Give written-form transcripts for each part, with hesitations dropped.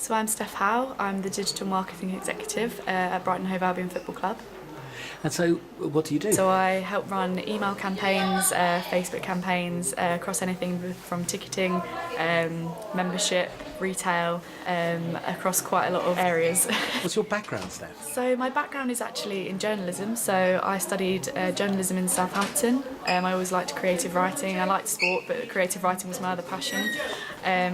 So I'm Steph Howe, I'm the Digital Marketing Executive at Brighton, Hove, Albion Football Club. And so, what do you do? So I help run email campaigns, Facebook campaigns, across anything from ticketing, membership, retail, across quite a lot of areas. What's your background, Steph? So my background is actually in journalism, so I studied journalism in Southampton. I always liked creative writing. I liked sport, but creative writing was my other passion.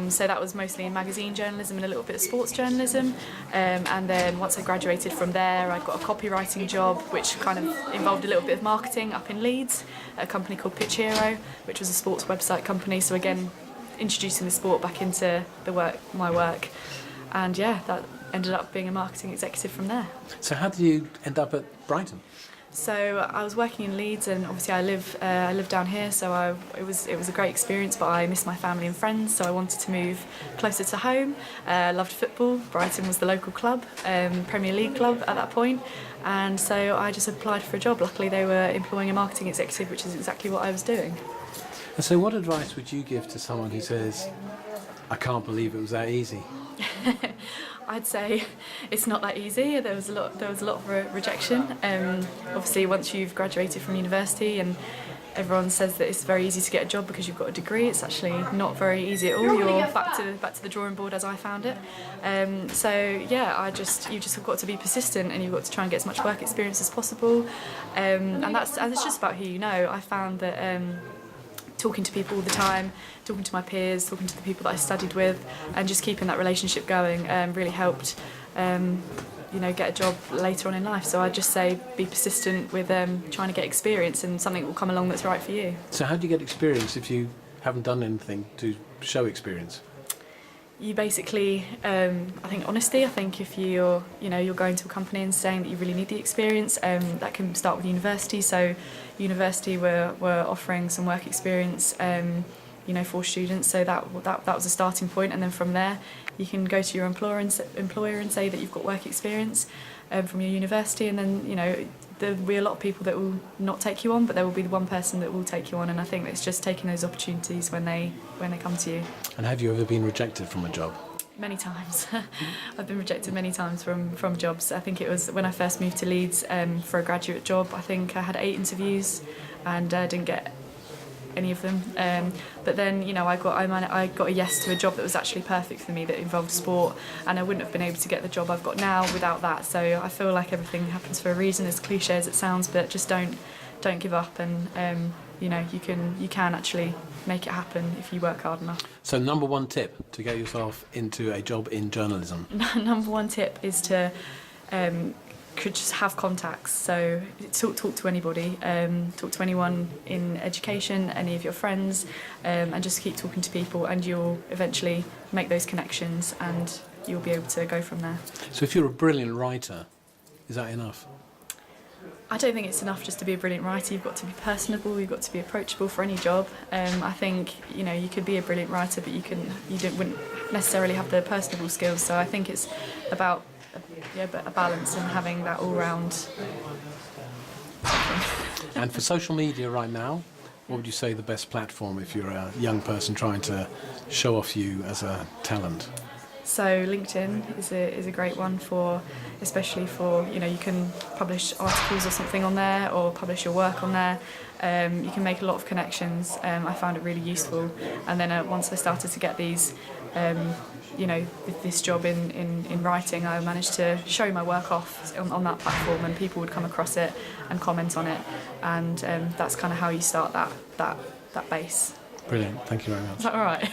So that was mostly in magazine journalism and a little bit of sports journalism. And then once I graduated from there, I got a copywriting job, which kind of involved a little bit of marketing up in Leeds, at a company called Pitch Hero, which was a sports website company. So again, introducing the sport back into my work. And yeah, that ended up being a marketing executive from there. So how did you end up at Brighton? So I was working in Leeds, and obviously I live down here, so it was a great experience, but I missed my family and friends, so I wanted to move closer to home. Loved football. Brighton was the local club, Premier League club at that point, and so I just applied for a job. Luckily they were employing a marketing executive, which is exactly what I was doing. And so what advice would you give to someone who says, I can't believe it was that easy? I'd say it's not that easy. There was a lot of rejection. Obviously, once you've graduated from university, and everyone says that it's very easy to get a job because you've got a degree, it's actually not very easy at all. You're back to the drawing board, as I found it. So yeah, you just have got to be persistent, and you've got to try and get as much work experience as possible. And it's just about who you know. I found that. Talking to people all the time, talking to my peers, talking to the people that I studied with, and just keeping that relationship going really helped get a job later on in life. So I'd just say be persistent with trying to get experience, and something will come along that's right for you. So how do you get experience if you haven't done anything to show experience? You basically, I think honesty. I think if you're going to a company and saying that you really need the experience, that can start with university. So university were offering some work experience, for students. So that was a starting point, and then from there you can go to your employer and say that you've got work experience from your university, and then there will be a lot of people that will not take you on, but there will be the one person that will take you on, and I think it's just taking those opportunities when they come to you. And have you ever been rejected from a job? Many times. I've been rejected many times from jobs. I think it was when I first moved to Leeds for a graduate job. I think I had 8 interviews and didn't get any of them. But then I got a yes to a job that was actually perfect for me, that involved sport, and I wouldn't have been able to get the job I've got now without that. So I feel like everything happens for a reason, as cliche as it sounds, but just don't give up, and you can actually make it happen if you work hard enough. So number one tip to get yourself into a job in journalism? Number one tip is to could just have contacts. So talk to anybody, talk to anyone in education, any of your friends, and just keep talking to people, and you'll eventually make those connections, and you'll be able to go from there. So if you're a brilliant writer, is that enough? I don't think it's enough just to be a brilliant writer. You've got to be personable, you've got to be approachable for any job. I think you could be a brilliant writer, but wouldn't necessarily have the personable skills. So I think it's about a balance and having that all-round. And for social media right now, what would you say the best platform if you're a young person trying to show off you as a talent? So LinkedIn is a great one especially for you can publish articles or something on there, or publish your work on there. You can make a lot of connections. I found it really useful, and then once I started to get these, with this job in writing, I managed to show my work off on that platform, and people would come across it and comment on it, and that's kind of how you start that base. Brilliant, thank you very much. Is that all right?